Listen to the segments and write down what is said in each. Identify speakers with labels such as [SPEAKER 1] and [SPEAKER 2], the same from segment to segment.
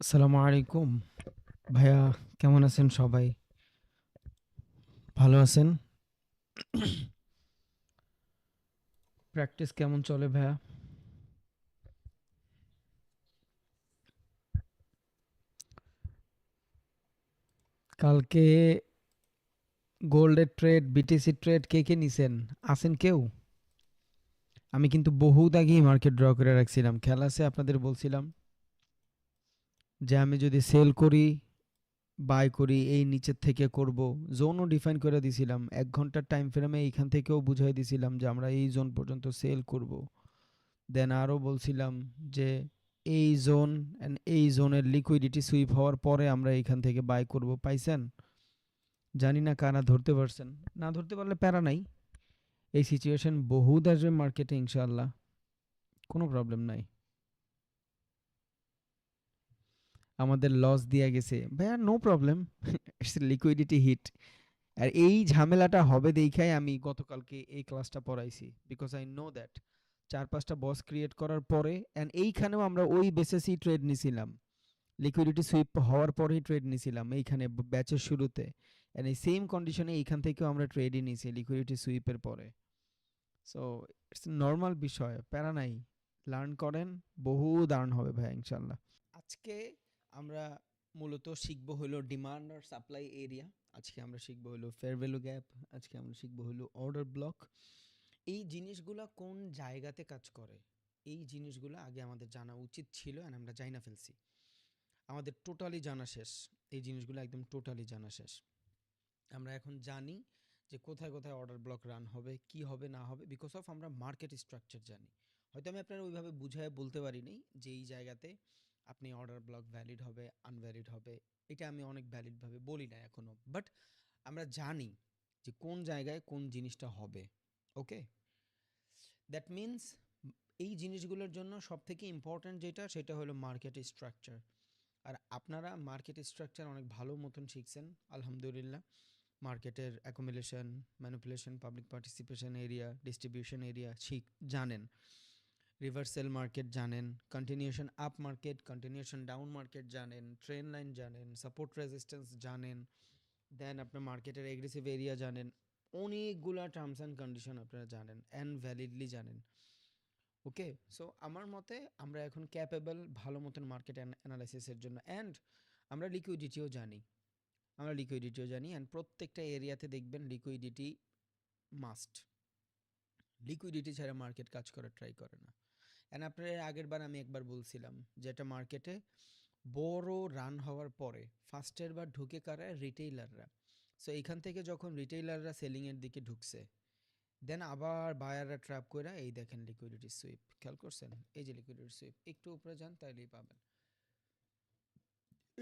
[SPEAKER 1] আসসালামু আলাইকুম ভাইয়া, কেমন আছেন সবাই? ভালো আছেন? প্র্যাকটিস কেমন চলে ভাইয়া? কালকে গোল্ডের ট্রেড, বিটিসি ট্রেড কে কে নিছেন? আছেন কেউ? আমি কিন্তু বহুত আগেই মার্কেট ড্র করে রাখছিলাম, খেয়াল আছে? আপনাদের বলছিলাম যে আমি যদি সেল করি, বাই করি, এই নিচের থেকে করব। জোনও ডিফাইন করে দিছিলাম, 1 ঘন্টার টাইম ফ্রেমে এইখান থেকেও বুঝাই দিছিলাম যে আমরা এই জোন পর্যন্ত সেল করব। দেন আরও বলছিলাম যে এই জোন অ্যান্ড এই জোনের লিকুইডিটি সুইপ হওয়ার পরে আমরা এইখান থেকে বাই করব। পাইছেন? জানি না কারা ধরতে পারছেন। না ধরতে পারলে প্যারা নাই, এই সিচুয়েশন বহুত আসবে মার্কেটে ইনশাল্লাহ, কোনো প্রবলেম নাই। আমাদের লস দিয়া গেছে ভাইয়া, no problem, it's liquidity hit. আর এই ঝামেলাটা হবে দেখাই আমি গতকালকে এই ক্লাসটা পড়াইছি, বিকজ আই নো দ্যাট 4-5টা বস ক্রিয়েট করার পরে অ্যান্ড এইখানেও আমরা ওই বেসেসই ট্রেড নিছিলাম, লিকুইডিটি সুইপ হওয়ার পরেই ট্রেড নিছিলাম এইখানে ব্যাচের শুরুতে, এন্ড এই সেম কন্ডিশনে এইখান থেকেও আমরা ট্রেডই নিছি লিকুইডিটি সুইপের পরে। সো ইটস নর্মাল বিষয়, প্যারা নাই। লার্ন করেন, বহু দারুণ হবে ভাই ইনশাল্লাহ। আজকে আমরা মূলত শিখবো হলো ডিমান্ড আর সাপ্লাই এরিয়া, আজকে আমরা শিখবো হলো ফেয়ার ভ্যালু গ্যাপ, আজকে আমরা শিখবো হলো অর্ডার ব্লক। এই জিনিসগুলা কোন জায়গাতে কাজ করে, এই জিনিসগুলো আগে আমাদের জানা উচিত ছিল, আর আমরা জানি না ফেলছি। আমাদের টোটালি জানা শেষ, এই জিনিসগুলো একদম টোটালি জানা শেষ। আমরা এখন জানি যে কোথায় কোথায় অর্ডার ব্লক রান হবে, কি হবে না হবে, বিকজ অফ আমরা মার্কেট স্ট্রাকচার জানি। হয়তো আমি আপনারা ওইভাবে বুঝায় বলতে পারিনি যে এই জায়গাতে আপনি অর্ডার ব্লক ভ্যালিড হবে, আনভ্যালিড হবে, এটা আমি অনেক ভ্যালিডভাবে বলি না এখনও, বাট আমরা জানি যে কোন জায়গায় কোন জিনিসটা হবে। ওকে, দ্যাট মিন্স এই জিনিসগুলোর জন্য সবথেকে ইম্পর্ট্যান্ট যেটা, সেটা হলো মার্কেট স্ট্রাকচার। আর আপনারা মার্কেট স্ট্রাকচার অনেক ভালো মতন শিখছেন আলহামদুলিল্লাহ। মার্কেটের accumulation, manipulation, public participation area, distribution area জানেন, রিভার্সাল মার্কেট জানেন, continuation up market, continuation down market জানেন, ট্রেন লাইন জানেন, সাপোর্ট রেজিস্ট্যান্স জানেন, দেন আপনার মার্কেটের এগ্রেসিভ এরিয়া জানেন, অনেকগুলা টার্মস অ্যান্ড কন্ডিশন আপনারা জানেন অ্যান্ড ভ্যালিডলি জানেন। ওকে, সো আমার মতে আমরা এখন ক্যাপেবল ভালো মতন মার্কেট অ্যানালাইসিসের জন্য, অ্যান্ড আমরা লিকুইডিটিও জানি, অ্যান্ড প্রত্যেকটা এরিয়াতে দেখবেন লিকুইডিটি মাস্ট। লিকুইডিটি ছাড়া মার্কেট কাজ করার ট্রাই করে না। অ্যান্ড আপনার আগের বার আমি একবার বলছিলাম যে একটা মার্কেটে বড় রান হওয়ার পরে ফার্স্টের বার ঢুকে কারা, রিটেইলাররা। সো এইখান থেকে যখন রিটেইলাররা সেলিংয়ের দিকে ঢুকছে, দেন আবার বায়াররা ট্র্যাপ করে, এই দেখেন লিকুইডিটি সুইপ, খেয়াল করছেন? এই যে লিকুইডিটি সুইপ, একটু উপরে যান তাইলেই পাবেন,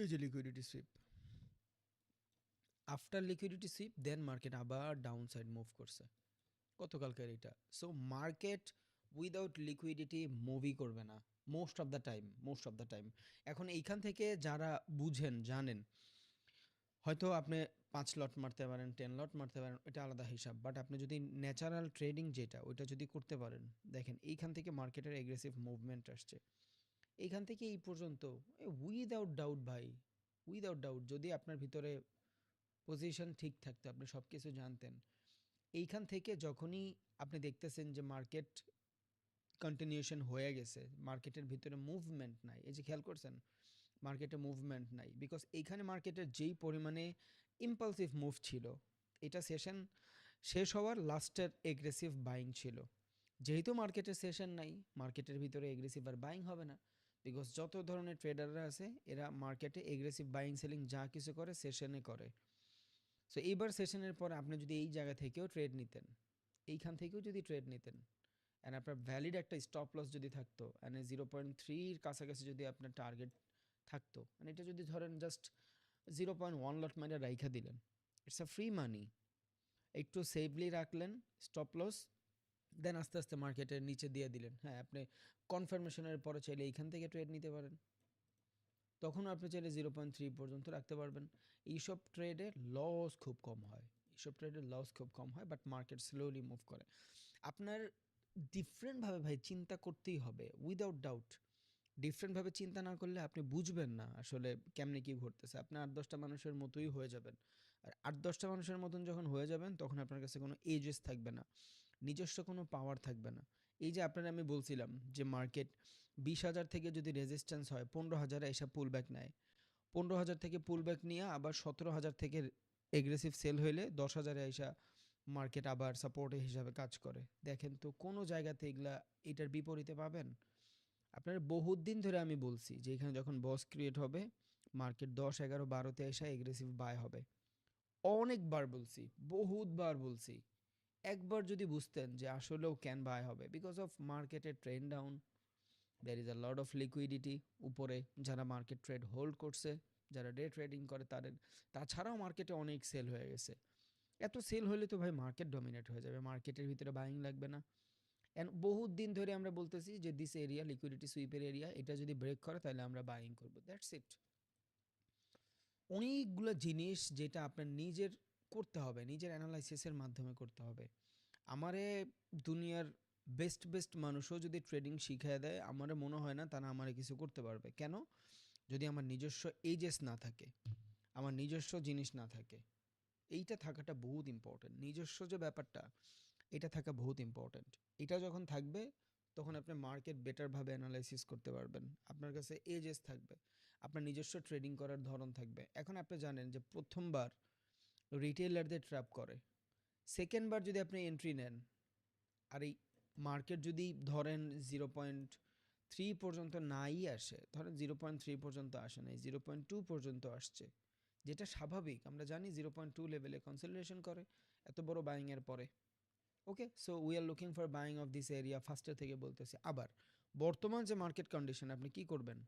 [SPEAKER 1] এই যে liquidity sweep. After liquidity sweep then market আবার ডাউন সাইড মুভ করছে গতকালকের এটা। সো মার্কেট উইদাউট লিকুইডিটি মুভই করবে না মোস্ট অফ দ্য টাইম। এখন এইখান থেকে যারা বুঝেন, জানেন, হয়তো আপনি 5 লট মারতে পারেন, 10 লট মারতে পারেন, এটা আলাদা হিসাব, বাট আপনি যদি ন্যাচারাল ট্রেডিং যেটা, ওইটা যদি করতে পারেন, দেখেন এইখান থেকে মার্কেটের এগ্রেসিভ মুভমেন্ট আসছে, এইখান থেকে এই পর্যন্ত, উইদাউট ডাউট ভাই, উইদাউট ডাউট, যদি আপনার ভিতরে পজিশন ঠিক থাকতো, আপনি সব কিছু জানতেন, এইখান থেকে যখনই আপনি দেখতেছেন যে মার্কেট কন্টিনিউশন হয়ে গেছে, মার্কেটের ভিতরে মুভমেন্ট নাই, এই যে খেয়াল করছেন মার্কেটে মুভমেন্ট নাই, বিকজ এইখানে মার্কেটের যেই পরিমাণে ইম্পালসিভ মুভ ছিল, এটা সেশন শেষ হওয়ার লাস্টের এগ্রেসিভ বাইং ছিল। যেহেতু মার্কেটের সেশন নাই, মার্কেটের ভিতরে এগ্রেসিভ আর বাইং হবে না, বিকজ যত ধরনের ট্রেডাররা আছে এরা মার্কেটে এগ্রেসিভ বাইং সেলিং যা কিছু করে সেশনে করে। সো এইবার সেশনের পর আপনি যদি এই জায়গা থেকেও ট্রেড নিতেন, এইখান থেকেও যদি ট্রেড নিতেন, অ্যান্ড আপনার ভ্যালিড একটা স্টপ লস যদি থাকতো, অ্যান্ড 0.3-র কাছাকাছি যদি আপনার টার্গেট থাকতো, মানে এটা যদি ধরেন জাস্ট 0.1 লট মানে রাইখা দিলেন, ইটস আ ফ্রি মানি, একটু সেফলি রাখলেন স্টপ লস, দেন আস্তে আস্তে মার্কেটের নিচে দিয়ে দিলেন। হ্যাঁ, আপনি কনফার্মেশনের পরে চাইলে এইখান থেকে ট্রেড নিতে পারেন, তখন আপনি চাইলে 0.3 পর্যন্ত রাখতে পারবেন। এইসব ট্রেডে লস খুব কম হয়, বাট মার্কেট স্লোলি মুভ করে। আপনার ডিফারেন্টভাবে ভাই চিন্তা করতেই হবে, উইদাউট ডাউট। ডিফারেন্টভাবে চিন্তা না করলে আপনি বুঝবেন না আসলে কেমনে কি ঘটতেছে। আপনি ৮-১০টা মানুষের মতোই হয়ে যাবেন। আর ৮-১০টা মানুষের মতন যখন হয়ে যাবেন তখন আপনার কাছে কোনো এজেস থাকবে না। নিজস্ব কোনো পাওয়ার থাকবে না। এই যে আপনারে আমি বলছিলাম যে মার্কেট ২০,০০০ থেকে যদি রেজিস্ট্যান্স হয় ১৫,০০০ এ এসে পুল ব্যাক নেয়। ১৫,০০০ থেকে পুল ব্যাক নিয়ে আবার ১৭,০০০ থেকে এগ্রেসিভ সেল হইলে ১০,০০০ এ আইসা মার্কেট আবার সাপোর্ট হিসাবে কাজ করে। দেখেন তো কোনো জায়গাতে এগুলা এটার বিপরীতে পাবেন? আপনার বহুত দিন ধরে আমি বলছি যে এখানে যখন বস ক্রিয়েট হবে মার্কেট ১০, ১১, ১২ তে এসে এগ্রেসিভ বাই হবে। অনেকবার বলছি, বহুতবার বলছি। একবার যদি বুঝতেন যে আসলেও ক্যান বাই হবে বিকজ অফ মার্কেটের trend down, there is a lot of liquidity উপরে, যারা মার্কেট ট্রেড হোল্ড করছে, যারা ডে ট্রেডিং করে তাদের, তাছাড়াও মার্কেটে অনেক সেল হয়ে গেছে। এত সেল হলে তো ভাই মার্কেট ডমিনেট হয়ে যাবে, মার্কেটের ভিতরে বাইং লাগবে না। এন্ড বহুত দিন ধরে আমরা বলতেছি যে দিস এরিয়া লিকুইডিটি সুইপের এরিয়া, এটা যদি ব্রেক করে তাহলে আমরা বাইং করব, দ্যাটস ইট। অনেকগুলো জিনিস যেটা আপনার নিজের করতে হবে, নিজের অ্যানালাইসিসের মাধ্যমে করতে হবে। আমারে দুনিয়ার বেস্ট বেস্ট মানুষও যদি ট্রেডিং শিখিয়ে দেয় আমারে মনে হয় না তারা আমারে কিছু করতে পারবে। কেন? যদি আমার নিজস্ব এজেস না থাকে, আমার নিজস্ব জিনিস না থাকে। এইটা থাকাটা বহুত ইম্পর্টেন্ট, নিজস্ব যে ব্যাপারটা এটা থাকা বহুত ইম্পর্ট্যান্ট। এটা যখন থাকবে তখন আপনি মার্কেট বেটারভাবে অ্যানালাইসিস করতে পারবেন, আপনার কাছে এজেস থাকবে, আপনার নিজস্ব ট্রেডিং করার ধরন থাকবে। এখন আপনি জানেন যে প্রথমবার রিটেলারদের ট্র্যাপ করে, সেকেন্ড বার যদি আপনি এন্ট্রি নেন আর এই মার্কেট যদি ধরেন 0.3 পর্যন্ত নাই আসে, ধরেন 0.3 পর্যন্ত আসে নাই, 0.2 পর্যন্ত আসছে, যেটা স্বাভাবিক, আমরা জানি 0.2 লেভেলে কনসলিডেশন করে এত বড় বাইংয়ের পরে। Okay, so we are looking for buying off this area ফার্স্টের থেকে বলতেছি। আবার বর্তমান যে মার্কেট কন্ডিশন, আপনি কি করবেন?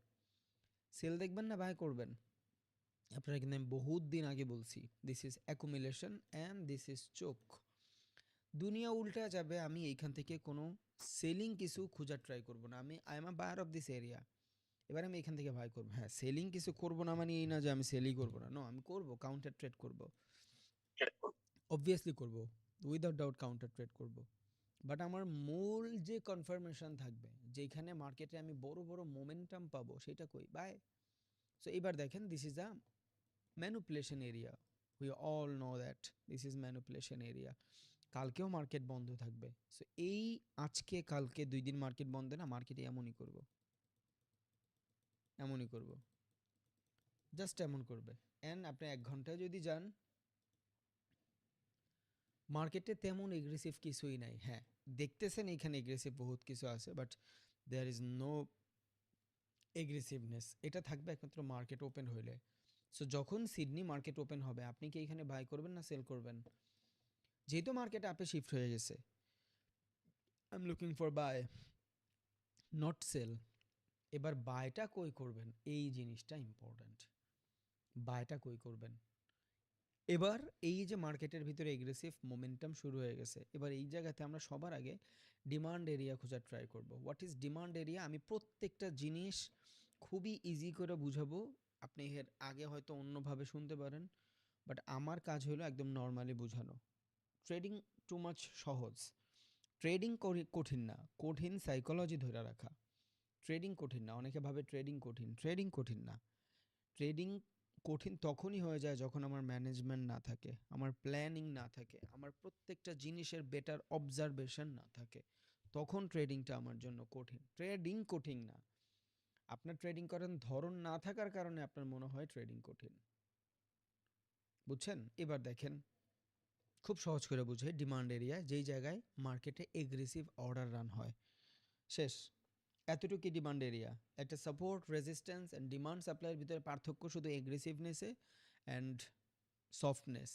[SPEAKER 1] সেল দেখবেন না বাই করবেন? আপনারা কিন্তু আমি বহুত দিন আগে বলছি this is accumulation and this is CHoCH. দুনিয়া উল্টা যাবে, আমি এইখান থেকে কোনো সেলিং কিছু খোঁজার ট্রাই করব না। I am a buyer of this area, এবার আমি এখান থেকে বাই করবো। হ্যাঁ, সেলিং কিছু করব না মানে এই না যে আমি সেলই করবো না, নো, আমি করব, কাউন্টার ট্রেড করব, অবভিয়াসলি করব, উইদাউট ডাউট কাউন্টার ট্রেড করব। বাট আমার মূল যে কনফার্মেশন থাকবে, যেখানে মার্কেটে আমি বড় বড় মোমেন্টাম পাবো, সেটা কই বাই। সো এবার দেখেন this is a manipulation area, we all know that this is manipulation area. কালকেও মার্কেট বন্ধ থাকবে। সো এই আজকে কালকে 2 দিন মার্কেট বন্ধ না, মার্কেটে এমনই করব, এমনই করব, জাস্ট এমন করবে। অ্যান্ড আপনি 1 ঘন্টায় যদি যান মার্কেটে তেমন এগ্রেসিভ কিছুই নাই। হ্যাঁ, দেখতেছেন এখানে এগ্রেসিভ বহুত কিছু আছে, বাট দেয়ার ইজ নো এগ্রেসিভনেস। এটা থাকবে একমাত্র মার্কেট ওপেন হইলে। সো যখন সিডনি মার্কেট ওপেন হবে আপনি কি এখানে বাই করবেন না সেল করবেন? যেহেতু মার্কেট আপে শিফট হয়ে গেছে, I am looking for buy, not sell. এবার বাইটা কই করবেন, এই জিনিসটা ইম্পর্ট্যান্ট। বাইটা কই করবেন? এবার এই যে মার্কেটের ভিতরে এগ্রেসিভ মোমেন্টাম শুরু হয়ে গেছে, এবার এই জায়গাতে আমরা সবার আগে ডিমান্ড এরিয়া খোঁজার ট্রাই করব। What is demand area? আমি প্রত্যেকটা জিনিস খুবই ইজি করে বুঝাবো, আপনি এর আগে হয়তো অন্যভাবে শুনতে পারেন, বাট আমার কাজ হলো একদম নর্মালি বোঝানো। ট্রেডিং টু মাচ সহজ, ট্রেডিং কঠিন না, কঠিন সাইকোলজি ধরে রাখা। ট্রেডিং কঠিন না, অনেকে ভাবে ট্রেডিং কঠিন, ট্রেডিং কঠিন না। ট্রেডিং কঠিন তখনই হয়ে যায় যখন আমার ম্যানেজমেন্ট না থাকে, আমার প্ল্যানিং না থাকে, আমার প্রত্যেকটা জিনিসের বেটার অবজারভেশন না থাকে, তখন ট্রেডিংটা আমার জন্য কঠিন। ট্রেডিং কঠিন না, আপনার ট্রেডিং করার ধরন না থাকার কারণে আপনার মনে হয় ট্রেডিং কঠিন। বুঝছেন? এবার দেখেন, খুব সহজ করে বুঝে, ডিমান্ড এরিয়া যেই জায়গায় মার্কেটে এগ্রেসিভ অর্ডার রান হয়, শেষ। এতটুকুই ডিমান্ড এরিয়া। একটা সাপোর্ট রেজিস্ট্যান্স অ্যান্ড ডিমান্ড সাপ্লাইয়ের ভিতরে পার্থক্য শুধু এগ্রেসিভনেসে অ্যান্ড সফটনেস।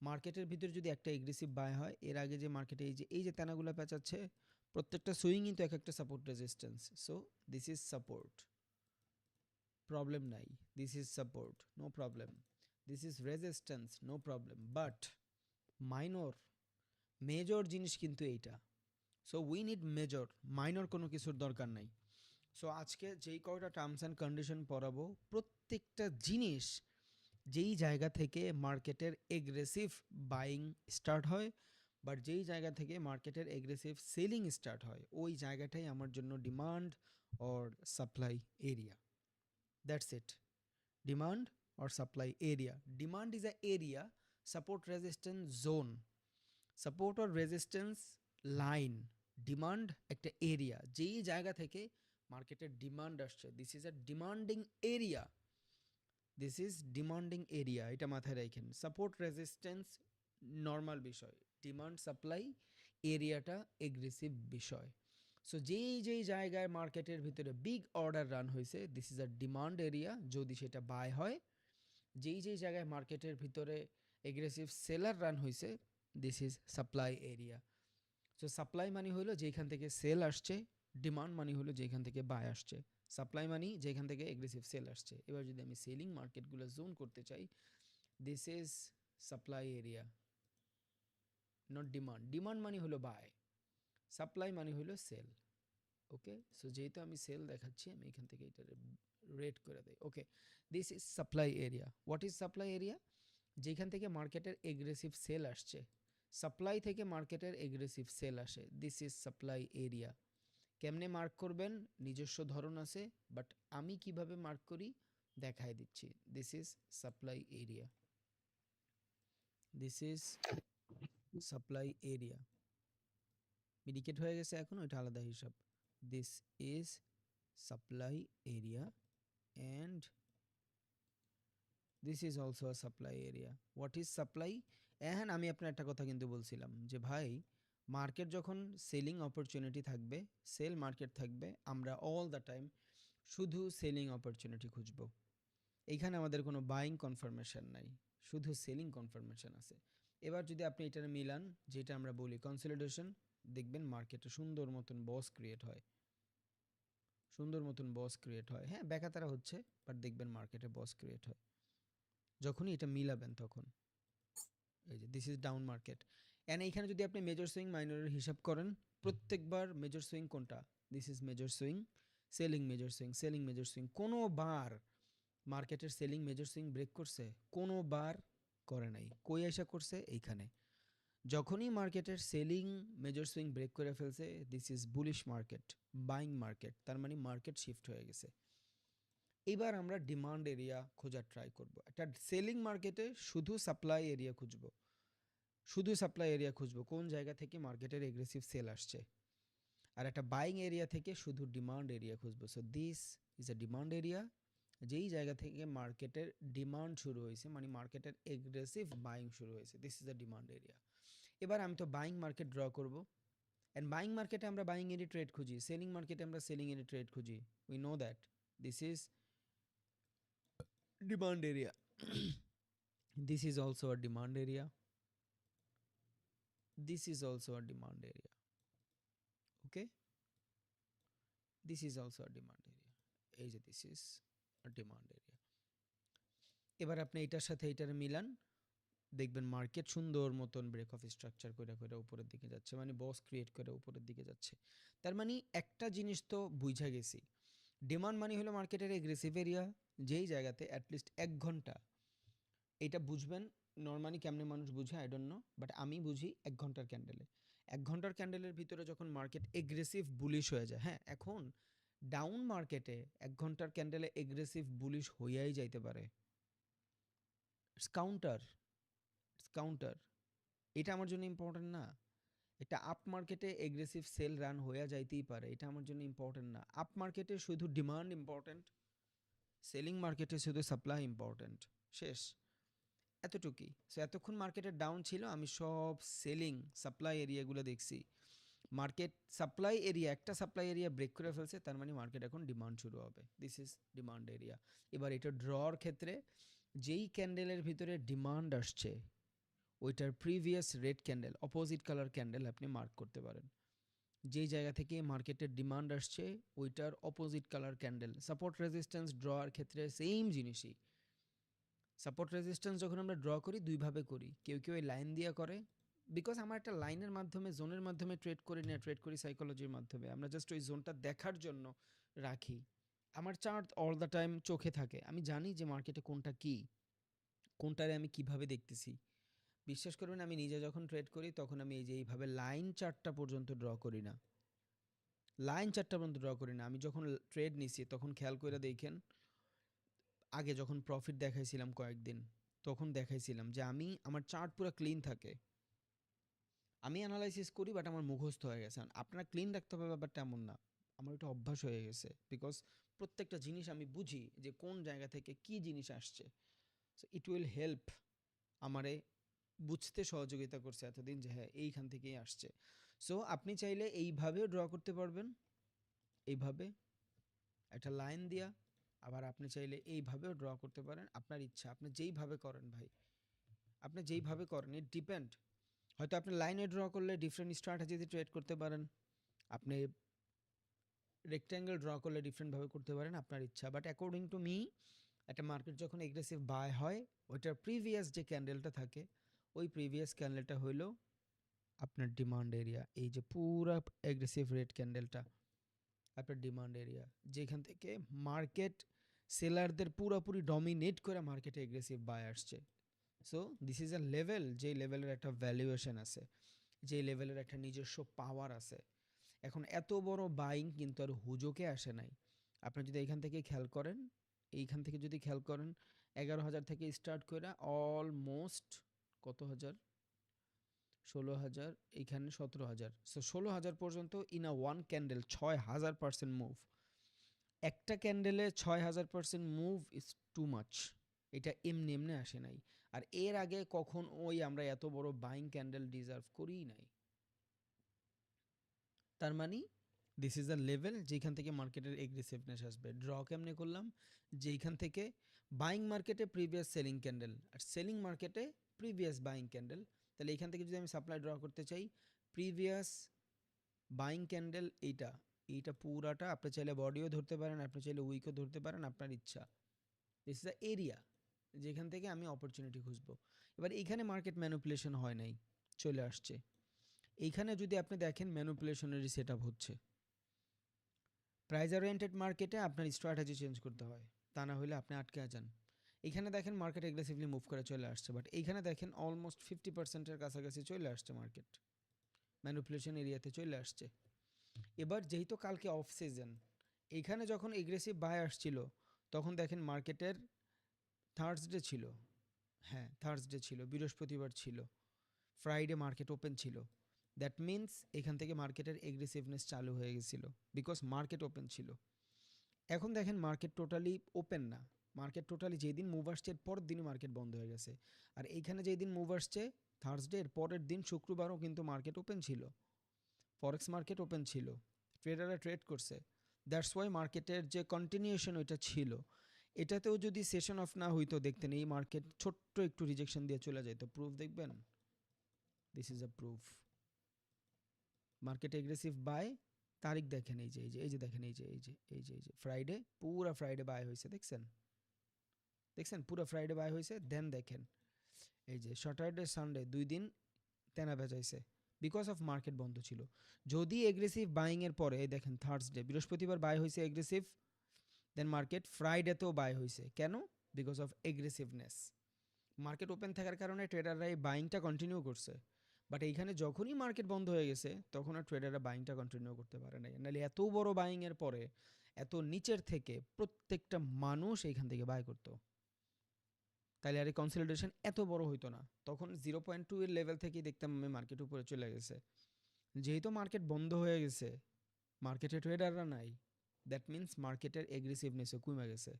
[SPEAKER 1] মার্কেটের ভিতরে যদি একটা এগ্রেসিভ বাই হয়, এর আগে যে মার্কেটে এই যে তেনাগুলো পেঁচাচ্ছে, প্রত্যেকটা সুইংই তো এক একটা support resistance. So this is support, problem নাই। This is support, no problem. This is resistance, no problem. But minor, major জিনিস কিন্তু এইটা। So we need major, minor কোনো কিছুর দরকার নাই। সো আজকে যেই কয়টা টার্মস অ্যান্ড কন্ডিশন পড়াবো, প্রত্যেকটা জিনিস যেই জায়গা থেকে মার্কেটের এগ্রেসিভ বাইং স্টার্ট হয়, বাট যেই জায়গা থেকে মার্কেটের এগ্রেসিভ সেলিং স্টার্ট হয়, ওই জায়গাটাই আমার জন্য demand or supply area. That's it. Demand or supply area. Demand is a area, support resistance zone, support or resistance line, demand একটা এরিয়া, যেই জায়গা থেকে মার্কেটের ডিমান্ড আসছে, this is a demanding area, this is demanding area, এটা মাথায় রাখেন। Support resistance normal বিষয়, ডিমান্ড সাপ্লাই এরিয়াটা এগ্রেসিভ বিষয়। সো যেই জায়গায় মার্কেটের ভিতরে বিগ অর্ডার রান হয়েছে, this is a demand area, যদি সেটা বাই হয়। যেই জায়গায় মার্কেটের ভিতরে এগ্রেসিভ সেলার রান হয়েছে, this is supply area. So supply money হলো যেখান থেকে সেল আসছে, ডিমান্ড মানি হলো যেখান থেকে বাই আসছে। সাপ্লাই মানি যেখান থেকে এগ্রেসিভ সেল আসছে। এবার যদি আমি সেলিং মার্কেটগুলো জোন করতে চাই, this is supply area, not demand. Demand money হলো বাই, সাপ্লাই মানি হলো সেল। ওকে, সো যেহেতু আমি সেল দেখাচ্ছি, আমি এখান থেকে এটা রেট করে দেই। Okay, this is supply area. What is supply area? যেখান থেকে মার্কেটের এগ্রেসিভ সেল আসছে, সাপ্লাই থেকে মার্কেটের এগ্রেসিভ সেল আসে, দিস ইজ সাপ্লাই এরিয়া। কেমনে মার্ক করবেন? নিজস্ব ধরন আছে, বাট আমি কিভাবে মার্ক করি দেখাই দিচ্ছি। This is supply area, this is supply area. Mitigate হয়ে গেছে এখন, ওইটা আলাদা হিসাব। This is supply area and this is also a supply area. What is supply? এখন আমি আপনার একটা কথা কিন্তু বলছিলাম যে ভাই, মার্কেট যখন সেলিং অপরচুনিটি থাকবে, সেল মার্কেট থাকবে, আমরা অল দ্য টাইম শুধু সেলিং অপরচুনিটি খুঁজব। এইখানে আমাদের কোনো বাইং কনফার্মেশন নাই, শুধু সেলিং কনফার্মেশন আছে। এবার যদি আপনি এটার মিলান, যেটা আমরা বলি কনসলিডেশন, দেখবেন মার্কেটে সুন্দর মতন বস ক্রিয়েট হয়, সুন্দর মতন বস ক্রিয়েট হয়। হ্যাঁ, বেকাতারা হচ্ছে, বাট দেখবেন মার্কেটে বস ক্রিয়েট হয় যখনই এটা মিলাবেন তখন। এই যে this is down market, and এইখানে যদি আপনি মেজর সুইং মাইনরের হিসাব করেন, প্রত্যেকবার মেজর সুইং কোনটা? This is major swing, selling major swing, selling major swing. কোনো বার মার্কেটের সেলিং মেজর সুইং ব্রেক করছে? কোনো বার করে নাই। কই আশা করছে? এইখানে। যখনই মার্কেটের সেলিং মেজর সুইং ব্রেক করে ফেলছে, this is bullish market, buying market, তার মানে মার্কেট শিফট হয়ে গেছে। এবার আমরা ডিমান্ড এরিয়া খোঁজার ট্রাই করব। একটা সেলিং মার্কেটে শুধু সাপ্লাই এরিয়া খুঁজব, শুধু সাপ্লাই এরিয়া খুঁজব, কোন জায়গা থেকে মার্কেটের এগ্রেসিভ সেল আসছে। আর একটা বাইং এরিয়া থেকে শুধু ডিমান্ড এরিয়া খুঁজব। So this is a demand area, যেই জায়গা থেকে মার্কেটের ডিমান্ড শুরু হয়েছে, মানে মার্কেটের এগ্রেসিভ বাইং শুরু হয়েছে, this is a demand area. এবার আমি তো বাইং মার্কেট ড্র করব, অ্যান্ড বাইং মার্কেটে আমরা বাইং এরি ট্রেড খুঁজি, সেলিং মার্কেটে আমরা সেলিং এরি ট্রেড খুঁজি। We know that this is demand area. This is also a demand area, this is also a demand area. Okay, this is also a demand area, এই যে this is a demand area। এবার আপনি এটার সাথে এটার Milan, দেখবেন market সুন্দর মতন ব্রেক অফ স্ট্রাকচার করে করে উপরের দিকে যাচ্ছে, মানে বস ক্রিয়েট করে উপরের দিকে যাচ্ছে। তার মানে একটা জিনিস তো বুঝা গেছি, ডিমান্ড মানে হলো মার্কেটের এগ্রেসিভ এরিয়া, যেই জায়গাতে অ্যাটলিস্ট 1 ঘন্টা, এটা বুঝবেন নর্মালি কেমনে মানুষ বুঝে আই ডোন্ট নো, বাট আমি বুঝি 1 ঘন্টার ক্যান্ডেলে। 1 ঘন্টার ক্যান্ডেলের ভিতরে যখন মার্কেট এগ্রেসিভ বুলিশ হয়ে যায়, হ্যাঁ এখন ডাউন মার্কেটে 1 ঘন্টার ক্যান্ডেলে এগ্রেসিভ বুলিশ হইয়াই যাইতে পারে, ইটস কাউন্টার, ইটস কাউন্টার। এটা আমার জন্য ইম্পর্টেন্ট না। এটা আপ মার্কেটে এগ্রেসিভ সেল রান হইয়া যাইতেই পারে, এটা আমার জন্য ইম্পর্টেন্ট না। আপ মার্কেটে শুধু ডিমান্ড ইম্পর্টেন্ট, সেলিং মার্কেটে শুধু সাপ্লাই ইম্পর্টেন্ট, শেষ, এতটুকুই। সো এতক্ষণ মার্কেটের ডাউন ছিল, আমি সব সেলিং সাপ্লাই এরিয়াগুলো দেখছি। মার্কেট সাপ্লাই এরিয়া, একটা সাপ্লাই এরিয়া ব্রেক করে ফেলছে, তার মানে মার্কেট এখন ডিমান্ড শুরু হবে, দিস ইজ ডিমান্ড এরিয়া। এবার এটা ড্রর ক্ষেত্রে যেই ক্যান্ডেলের ভিতরে ডিমান্ড আসছে, ওইটার previous red candle, opposite colour candle আপনি মার্ক করতে পারেন। যেই জায়গা থেকে মার্কেটের ডিমান্ড আসছে, ওইটার opposite colour candle. Support resistance ড্রর ক্ষেত্রে সেম জিনিসই। সাপোর্ট রেজিস্ট্যান্স যখন আমরা ড্র করি দুইভাবে করি, কেউ কেউ এই লাইন দিয়ে করে, বিকজ আমার একটা লাইনের মাধ্যমে, জোনের মাধ্যমে ট্রেড করি না, ট্রেড করি সাইকোলজির মাধ্যমে। আমরা জাস্ট ওই জোনটা দেখার জন্য রাখি। আমার চার্ট অল দ্য টাইম চোখে থাকে, আমি জানি যে মার্কেটে কোনটা কি, কোনটারে আমি কিভাবে দেখতেছি। বিশ্বাস করবেন, আমি নিজে যখন ট্রেড করি তখন আমি এই যে এইভাবে লাইন চার্টটা পর্যন্ত ড্র করি না, লাইন 4টা পর্যন্ত ড্র করি না। আমি যখন ট্রেড নিছি তখন খেয়াল কইরা দেখেন, আগে যখন প্রফিট দেখাইছিলাম কয়েকদিন, তখন দেখাইছিলাম যে আমার চার্ট পুরা ক্লিন থাকে। আমি অ্যানালাইসিস করি বাট আমার মুখস্থ হয়ে গেছে। আপনারা ক্লিন রাখতে হবে ব্যাপারটা এমন না। আমার এটা অভ্যাস হয়ে গেছে। বিকজ প্রত্যেকটা জিনিস আমি বুঝি যে কোন জায়গা থেকে কি জিনিস আসছে। সো ইট উইল হেল্প আমারে বুঝতে সহযোগিতা করছে এতদিন যে হ্যাঁ এইখান থেকেই আসছে। সো আপনি চাইলে এইভাবেও ড্র করতে পারবেন, এইভাবে একটা লাইন দিয়া। আবার আপনি চাইলে এইভাবেও ড্র করতে পারেন, আপনার ইচ্ছা। আপনি যেইভাবে করেন ভাই, আপনি যেইভাবে করেন, ইট ডিপেন্ড। হয়তো আপনি লাইনে ড্র করলে ডিফারেন্ট স্ট্র্যাটেজিতে ট্রেড করতে পারেন, আপনি রেক্ট্যাঙ্গেল ড্র করলে ডিফারেন্টভাবে করতে পারেন, আপনার ইচ্ছা। বাট অ্যাকর্ডিং টু মি, একটা মার্কেট যখন এগ্রেসিভ বাই হয়, ওইটার প্রিভিয়াস যে ক্যান্ডেলটা থাকে, ওই প্রিভিয়াস ক্যান্ডেলটা হইলো আপনার ডিমান্ড এরিয়া। এই যে পুরা এগ্রেসিভ রেড ক্যান্ডেলটা আপনার ডিমান্ড এরিয়া, যেখান থেকে মার্কেট সেলারদের পুরোপুরি ডমিনেট করে মার্কেটে এগ্রেসিভ বাই আসছে। So this is a level, যেই লেভেলের একটা ভ্যালুয়েশন আছে, যেই লেভেলের একটা নিজস্ব পাওয়ার আছে। এখন এত বড় বাইং কিন্তু আর হুজোকে আসে নাই। আপনি যদি এইখান থেকে খেয়াল করেন, এইখান থেকে যদি খেয়াল করেন, 11,000 থেকে স্টার্ট করে অলমোস্ট কত হাজার, 16,000, এইখানে 17,000। সো 16,000 পর্যন্ত in a one candle 6,000% move. একটা ক্যান্ডেলে 6,000% মুভ ইজ টু মাচ। এটা এমনি এমনি আসে নাই। আর এর আগে কখন ওই আমরা এত বড় বাইং ক্যান্ডেল ডিজার্ভ করিই নাই। তার মানে দিস ইজ আ লেভেল যেখান থেকে মার্কেটের এগ্রেসিভনেস আসবে। ড্র কেমনে করলাম, যেইখান থেকে বাইং মার্কেটে প্রিভিয়াস সেলিং ক্যান্ডেল আর সেলিং মার্কেটে প্রিভিয়াস বাইং ক্যান্ডেল। তাহলে এইখান থেকে যদি আমি সাপ্লাই ড্র করতে চাই, প্রিভিয়াস বাইং ক্যান্ডেল এইটা, এইটা পুরাটা আপনি চাইলে বডিও ধরতে পারেন, আপনি চাইলে উইকও ধরতে পারেন, আপনার ইচ্ছা। দিস ইজ আ এরিয়া যেখান থেকে আমি অপরচুনিটি খুঁজবো। এবার এইখানে মার্কেট ম্যানিপুলেশন হয় নাই, চলে আসছে। এইখানে যদি আপনি দেখেন ম্যানিপুলেশনেরই সেট আপ হচ্ছে। প্রাইস ওরিয়েন্টেড মার্কেটে আপনার স্ট্র্যাটেজি চেঞ্জ করতে হয়, তা না হলে আপনি আটকে যান। এখানে দেখেন মার্কেট এগ্রেসিভলি মুভ করে চলে আসছে, বাট এইখানে দেখেন অলমোস্ট 50%-এর কাছাকাছি চলে আসছে মার্কেট, ম্যানিপুলেশন এরিয়াতে চলে আসছে। এবার যেহেতু কালকে অফ সিজন, এইখানে যখন এগ্রেসিভ বাই আসছিল, তখন দেখেন মার্কেটের থার্সডে ছিল, হ্যাঁ থার্সডে ছিল, বৃহস্পতিবার ছিল, ফ্রাইডে মার্কেট ওপেন ছিল। দ্যাট মিন্স এখান থেকে মার্কেটের এগ্রেসিভনেস চালু হয়ে গেছিল, বিকজ মার্কেট ওপেন ছিল। এখন দেখেন মার্কেট টোটালি ওপেন না, মার্কেট টোটালি যেদিন মুভ আসছে এর পরের দিনই মার্কেট বন্ধ হয়ে গেছে। আর এইখানে যেই দিন মুভ আসছে থার্সডে, এর পরের দিন শুক্রবারও কিন্তু মার্কেট ওপেন ছিল, ফরেক্স মার্কেট ওপেন ছিল, ট্রেডাররা ট্রেড করছে। দ্যাটস ওয়াই মার্কেটের যে কন্টিনিউশন ওইটা ছিল। এটাতেও যদি সেশন অফ না হইতো, দেখতেন এই মার্কেট ছোট্ট একটু রিজেকশন দিয়ে চলে যেত। প্রুফ দেখবেন, this is a proof. Market aggressive buy, তারিখ দেখেন, এই যে দেখেন, এই যে ফ্রাইডে, পুরা ফ্রাইডে বাই হয়েছে, দেখছেন দেখছেন পুরো ফ্রাইডে বাই হয়েছে। দেন দেখেন এই যে স্যাটারডে সানডে 2 দিন তেনা বেচাইছে, বিকজ অফ মার্কেট বন্ধ ছিল। যদি এগ্রেসিভ বাইংয়ের পরে এই দেখেন থার্সডে, বৃহস্পতিবার বাই হয়েছে এগ্রেসিভ, দেন মার্কেট ফ্রাইডেতেও বাই হয়েছে। কেন? Because of aggressiveness. Market open থাকার কারণে ট্রেডাররা এই বাইংটা কন্টিনিউ করছে। বাট এইখানে যখনই মার্কেট বন্ধ হয়ে গেছে, তখন আর ট্রেডাররা বাইংটা কন্টিনিউ করতে পারে নাই। নাহলে এত বড় বাইংয়ের পরে এত নিচের থেকে প্রত্যেকটা মানুষ এইখান থেকে বাই করতো, তাহলে আর এই কনসলিডেশন এত বড় হইতো না। তখন 0.2 এর লেভেল থেকেই দেখতাম আমি মার্কেট উপরে চলে গেছে। যেহেতু মার্কেট বন্ধ হয়ে গেছে, মার্কেটে ট্রেডাররা নাই, দ্যাট মিন্স মার্কেটের এগ্রেসিভনেসও কমে গেছে।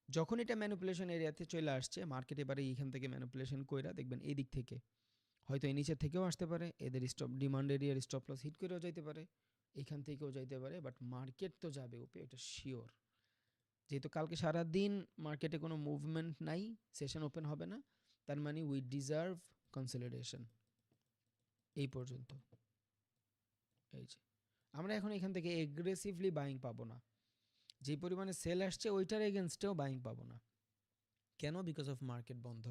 [SPEAKER 1] যখন এটা ম্যানিপুলেশন এরিয়াতে চলে আসছে, মার্কেট এবারে এইখান থেকে ম্যানিপুলেশন কইরা দেখবেন এই দিক থেকে, হয়তো এই নিচের থেকেও আসতে পারে, এদের স্টপ ডিমান্ড এরিয়ার স্টপ লস হিট করেও যাইতে পারে, এখান থেকেও যাইতে পারে, বাট মার্কেট তো যাবে উপরে, এটা শিওর। যেহেতু কালকে সারাদিন মার্কেটে কোনো মুভমেন্ট নাই, সেশন ওপেন হবে না, তার মানে উই ডিজার্ভ কনসলিডেশন। এই পর্যন্ত, এই যে আমরা এখন এখান থেকে এগ্রেসিভলি বাইং পাবো না, যে পরিমাণে সেল আসছে ওইটার এগেনস্টেও বাইং পাবো না। কেন? বিকজ অফ মার্কেট বন্ধ।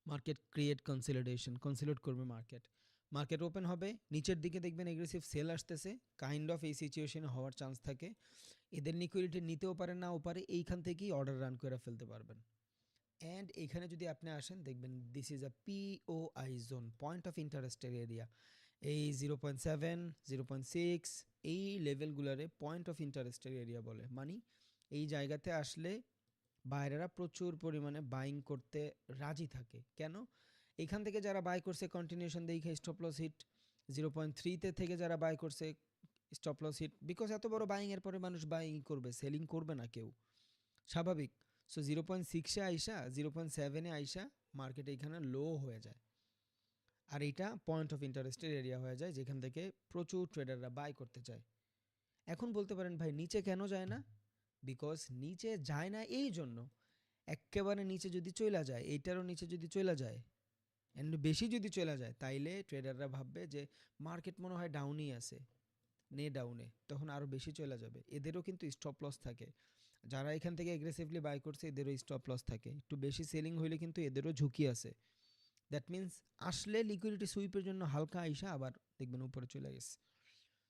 [SPEAKER 1] মার্কেট ক্রিয়েট কনসলিডেশন, কনসলিড করবে মার্কেট, মার্কেট ওপেন হবে, নিচের দিকে দেখবেন এগ্রেসিভ সেল আসতেছে, কাইন্ড অফ এই সিচুয়েশনে হওয়ার চান্স থাকে। এদের লিকুইডিটি নিতেও পারে, নাও পারে, এইখান থেকেই অর্ডার রান করে ফেলতে পারবেন। অ্যান্ড এইখানে যদি আপনি আসেন দেখবেন this is a POI zone, point of ইন্টারেস্টের এরিয়া। এই 0.7 0.6 এই লেভেলগুলারে পয়েন্ট অফ ইন্টারেস্টের এরিয়া বলে, মানে এই জায়গাতে আসলে বাইরেরা প্রচুর পরিমাণে বাইং করতে রাজি থাকে। কেন? এখান থেকে যারা বাই করছে কন্টিনিউশন দেখে স্টপ লস হিট, 0.3 থেকে যারা বাই করছে স্টপ লস হিট, বিকজ এত বড় বাইং এর পরে মানুষ বাইং করবে, সেলিং করবে না কেউ, স্বাভাবিক। সো 0.6-এ আইসা 0.7-এ আইসা মার্কেট এইখানে লো হয়ে যায়, আর এইটা পয়েন্ট অফ ইন্টারেস্টের এরিয়া হয়ে যায় যেখান থেকে প্রচুর ট্রেডাররা বাই করতে চায়। এখন বলতে পারেন ভাই নিচে কেন যায় না? বিকজ নিচে যায় না এই জন্য, একেবারে নিচে যদি চলে যায়, এইটারও নিচে যদি চলে যায়, এন্ড বেশি যদি চলে যায়, তাইলে ট্রেডাররা ভাববে যে মার্কেট মনে হয় ডাউনই আছে, নে ডাউনে, তখন আরও বেশি চলে যাবে। এদেরও কিন্তু স্টপ লস থাকে, যারা এখান থেকে এগ্রেসিভলি বাই করছে এদেরও স্টপ লস থাকে, একটু বেশি সেলিং হইলে কিন্তু এদেরও ঝুঁকি আছে। দ্যাট মিন্স আসলে লিকুইডিটি সুইপের জন্য হালকা আইসা আবার দেখবেন উপরে চলে গেছে।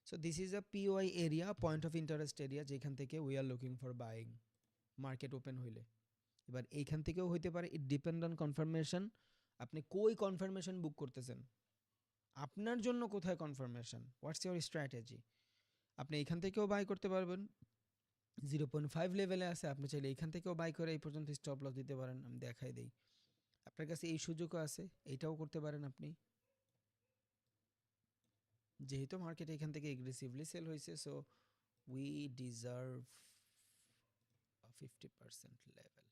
[SPEAKER 1] So this is a PY area, point of interest area, যেখান থেকে we are looking for buying market open হইলে। এবার এইখান থেকেও হইতে পারে, ইট ডিপেন্ড অন কনফার্মেশন, আপনি কই কনফার্মেশন বুক করতেছেন, আপনার জন্য কোথায় কনফার্মেশন, হোয়াটস ইউর স্ট্র্যাটেজি। আপনি এখান থেকেও বাই করতে পারবেন, 0.5 লেভেলে আছে, আপনি চাইলে এখান থেকেও বাই করে এই পর্যন্ত স্টপ লস দিতে পারেন। আমি দেখাই দেই, আপনার কাছে এই সুযোগও আছে, এইটাও করতে পারেন আপনি, যেহেতু মার্কেট এখান থেকে এগ্রেসিভলি সেল হয়েছে। So we deserve 50% level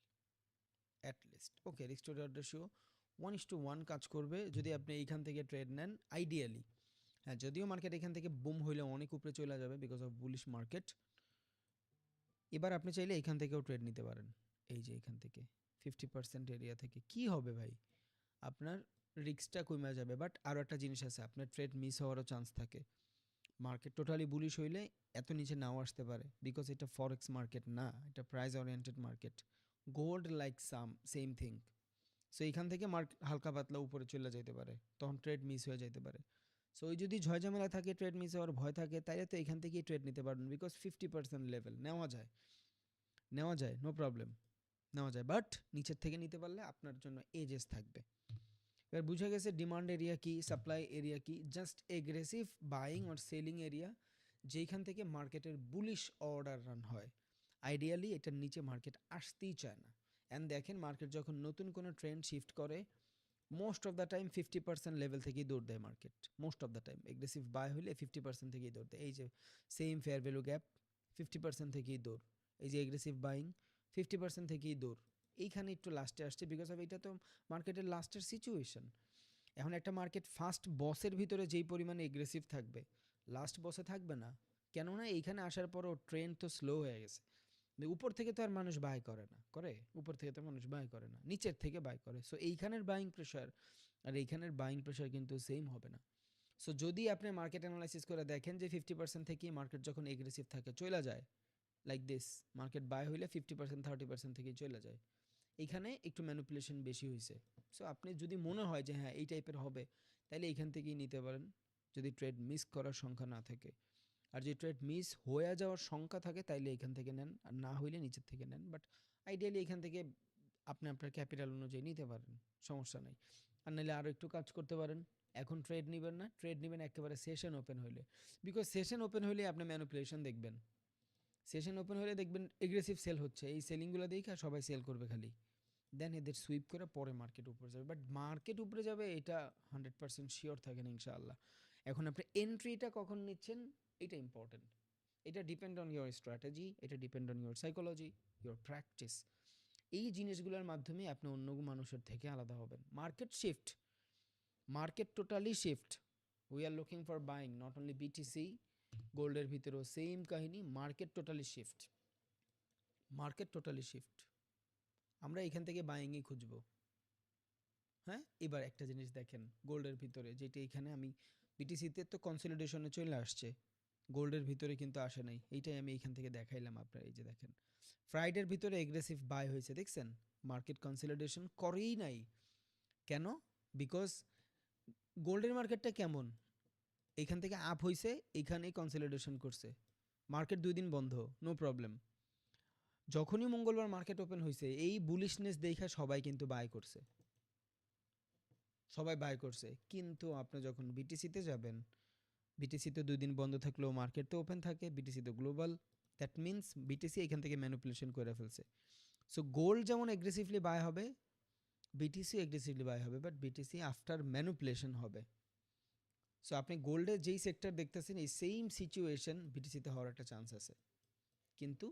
[SPEAKER 1] at least. Okay, risk to reward ratio 1:1 কাজ করবে যদি আপনি এইখান থেকে ট্রেড নেন আইডিয়ালি। হ্যাঁ, যদিও মার্কেট এখান থেকে বুম হইলে অনেক উপরে চলে যাবে বিকজ অফ বুলিশ মার্কেট। এবার আপনি চাইলে এখান থেকেও ট্রেড নিতে পারেন, এই যে এখান থেকে 50% এরিয়া থেকে। কি হবে ভাই, আপনার রিস্কটা কমে যাবে, বাট আরও একটা জিনিস আছে, আপনার ট্রেড মিস হওয়ারও চান্স থাকে। মার্কেট টোটালি বুলিশ হইলে এত নিচে নাও আসতে পারে, বিকজ এটা ফরেক্স মার্কেট না, এটা price oriented market. Gold like same thing. So এইখান থেকে মার্কেট হালকা পাতলা উপরে চলে যেতে পারে, তখন ট্রেড মিস হয়ে যেতে পারে। সো ওই যদি ঝয়ঝামেলা থাকে, ট্রেড মিস হওয়ার ভয় থাকে, তাইলে তো এখান থেকেই ট্রেড নিতে পারবেন, বিকজ 50% লেভেল নেওয়া যায়, নেওয়া যায়, নো প্রবলেম, নেওয়া যায়। বাট নিচের থেকে নিতে পারলে আপনার জন্য এজেস থাকবে। এবার বুঝে গেছে ডিমান্ড এরিয়া কি, সাপ্লাই এরিয়া কি, জাস্ট এগ্রেসিভ বাইং আর সেলিং এরিয়া, যেইখান থেকে মার্কেটের বুলিশ অর্ডার রান হয়। আইডিয়ালি এটার নিচে মার্কেট আসতেই চায় না। অ্যান্ড দেখেন মার্কেট যখন নতুন কোনো ট্রেন্ড শিফট করে, most of the time 50% level থেকেই দৌড় দেয় market. Most of the time aggressive buy হলে 50% থেকেই দৌড় দেয়। এই যে সেম ফেয়ার ভ্যালু গ্যাপ, 50% থেকেই দৌড়। এই যে এগ্রেসিভ বাইং, 50% থেকেই দৌড়। এইখানে একটু লাস্টে আসছে বিকজ অফ এটা তো মার্কেটের লাস্টের সিচুয়েশন। এখন একটা মার্কেট ফার্স্ট বসের ভিতরে যেই পরিমাণে এগ্রেসিভ থাকবে, লাস্ট বসে থাকবে না। কেননা এইখানে আসার পরও ট্রেন্ড তো স্লো হয়ে গেছে। উপর থেকে তো আর মানুষ বাই করে না, করে? উপর থেকে তো মানুষ বাই করে না, নিচের থেকে বাই করে। সো এইখানের বাইং প্রেশার আর এইখানের বাইং প্রেশার কিন্তু সেম হবে না। সো যদি আপনি মার্কেট অ্যানালাইসিস করে দেখেন যে 50% থেকেই মার্কেট যখন এগ্রেসিভ থাকে চলে যায়, লাইক দিস, মার্কেট বাই হইলে 50% 30% থেকেই চলে যায়, এইখানে একটু ম্যানিপুলেশন বেশি হয়েছে। সো আপনি যদি মনে হয় যে হ্যাঁ এই টাইপের হবে, তাহলে এইখান থেকেই নিতে পারেন, যদি ট্রেড মিস করার সংখ্যা না থাকে। আর যে ট্রেড মিস হয়ে যাওয়ার সংখ্যা থাকে তাইলে এখান থেকে নেন, আর না হইলে নিচের থেকে নেন। বাট আইডিয়ালি এখান থেকে আপনি আপনার ক্যাপিটাল অনুযায়ী নিতে পারেন, সমস্যা নাই। আর নাহলে আরও একটু কাজ করতে পারেন, এখন ট্রেড নেবেন না, ট্রেড নেবেন একেবারে সেশন ওপেন হইলে। বিকজ সেশন ওপেন হইলে আপনি ম্যানিপুলেশন দেখবেন, সেশন ওপেন হলে দেখবেন এগ্রেসিভ সেল হচ্ছে, এই সেলিংগুলো দেখে সবাই সেল করবে খালি, দেন এদের সুইপ করে পরে মার্কেট উপরে যাবে। বাট মার্কেট উপরে যাবে এটা 100% শিওর থাকেন ইনশাআল্লাহ। এখন আপনি এন্ট্রিটা কখন নিচ্ছেন, এটা ইম্পর্টেন্ট। এটা ডিপেন্ড অন ইউর স্ট্র্যাটেজি, এটা depend on your psychology, your practice. এই জিনিসগুলোর মাধ্যমে আপনি অন্য মানুষের থেকে আলাদা হবেন। Market shift, market totally shift. We are looking for buying, not only BTC, গোল্ডের ভিতরেও সেম কাহিনী, market totally shift, market totally shift. আমরা এখান থেকে বাইংই খুঁজবো। হ্যাঁ, এবার একটা জিনিস দেখেন গোল্ডের ভিতরে, যেটা এখানে আমি বিটিসিতে তো কনসলিডেশনে চলে আসছে, গোল্ডের ভিতরে কিন্তু আসে নাই, এইটাই আমি এখান থেকে দেখাইলাম আপনার। এই যে দেখেন ফ্রাইডের ভিতরে এগ্রেসিভ বাই হয়েছে, দেখছেন? মার্কেট কনসলিডেশন করেই নাই। কেন? বিকজ গোল্ডের মার্কেটটা কেমন, এইখান থেকে আপ হয়েছে, এইখানেই কনসলিডেশন করছে, মার্কেট 2 দিন বন্ধ, নো প্রবলেম। যখনই মঙ্গলবার মার্কেট ওপেন হয়েছে, এই বুলিশনেস দেখা সবাই কিন্তু বাই করছে। সবাই বাই করছে, কিন্তু আপনি যখন বিটিসিতে যাবেন, বিটিসিতে 2 দিন বন্ধ থাকলেও মার্কেট তো ওপেন থাকে, বিটিসি তো গ্লোবাল, দ্যাট মিন্স বিটিসি এখান থেকে ম্যানিপুলেশন করে ফেলছে। সো গোল্ড যেমন এগ্রেসিভলি বাই হবে, বিটিসি এগ্রেসিভলি বাই হবে, বাট বিটিসি আফটার ম্যানিপুলেশন হবে। সো আপনি গোল্ডের যেই সেক্টর দেখতেছেন এই সেম সিচুয়েশন বিটিসিতে হওয়ার একটা চান্স আছে, কিন্তু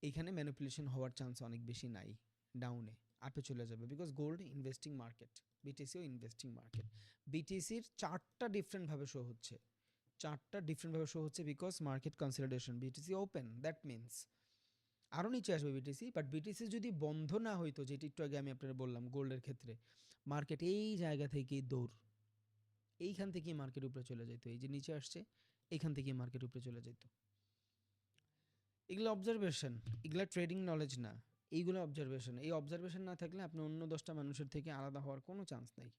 [SPEAKER 1] এইখানে ম্যানিপুলেশন হওয়ার চান্স অনেক বেশি নাই। ডাউনে আপে চলে যাবে, বিকজ গোল্ড ইনভেস্টিং মার্কেট, বিটিসিও ইনভেস্টিং মার্কেট। বিটিসির চারটা ডিফারেন্টভাবে শো হচ্ছে, চারটা ডিফারেন্টভাবে শো হচ্ছে, because market consolidation, BTC open, that means আরও নিচে আসবে বিটিসি। বাট বিটিসি যদি বন্ধ না হইতো, যেটি একটু আগে আমি আপনারা বললাম গোল্ডের ক্ষেত্রে, মার্কেট এই জায়গা থেকেই দৌড়, এইখান থেকেই মার্কেট উপরে চলে যেত, এই যে নিচে আসছে এইখান থেকেই মার্কেট উপরে চলে যেত। এগুলো অবজারভেশন, এগুলো ট্রেডিং নলেজ না, এইগুলো অবজারভেশন। এই অবজারভেশন না থাকলে আপনি অন্য 10টা মানুষের থেকে আলাদা হওয়ার কোনো চান্স নাই,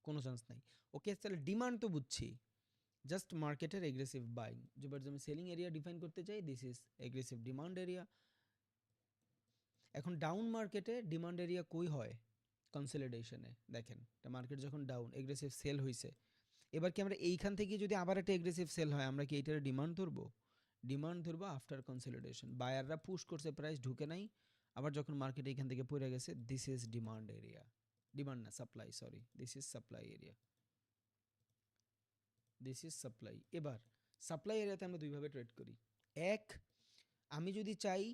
[SPEAKER 1] কোনো চান্স নাই। ওকে, তাহলে ডিমান্ড তো বুঝছি, জাস্ট মার্কেটের এগ্রেসিভ বাইং। যেবার আমি সেলিং এরিয়া ডিফাইন করতে চাই, this is aggressive demand area. এখন ডাউন মার্কেটে ডিমান্ড এরিয়া কই হয়? কনসলিডেশনে। দেখেন মার্কেট যখন ডাউন এগ্রেসিভ সেল হয়েছে, এবার কি আমরা এইখান থেকে যদি আবার একটা এগ্রেসিভ সেল হয়, আমরা কি এইটার ডিমান্ড ধরবো? ডিমান্ড ধরবো আফটার কনসলিডেশন। বায়াররা পুশ করছে, প্রাইস ঢুকে নাই, আবার যখন মার্কেট এইখান থেকে পড়ে গেছে, this is demand area. Demand না, supply, sorry, this is supply area, this is supply. এবার সাপ্লাই এরিয়াতে আমরা দুইভাবে ট্রেড করি। এক, আমি যদি চাই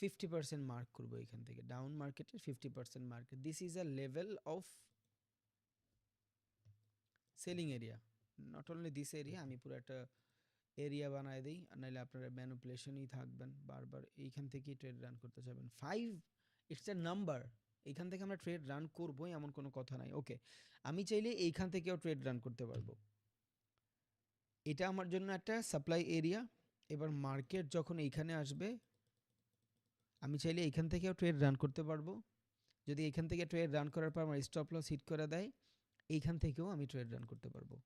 [SPEAKER 1] 50% মার্ক করবো এখান থেকে, ডাউন মার্কেটের 50% market, this is a level of selling area. Not only this area, আমি পুরো একটা এরিয়া বানায় দিই, আর নাহলে আপনারা ম্যানুপুলেশনই থাকবেন, বারবার এইখান থেকেই ট্রেড রান করতে যাবেন। 5, ইটস এ নাম্বার, এইখান থেকে আমরা ট্রেড রান করবোই এমন কোনো কথা নাই। ওকে, আমি চাইলে এইখান থেকেও ট্রেড রান করতে পারবো, এটা আমার জন্য একটা সাপ্লাই এরিয়া। এবার মার্কেট যখন এইখানে আসবে, আমি চাইলে এইখান থেকেও ট্রেড রান করতে পারবো। যদি এইখান থেকে ট্রেড রান করার পর আমার স্টপ লস হিট করে দেয়, এইখান থেকেও আমি ট্রেড রান করতে পারবো।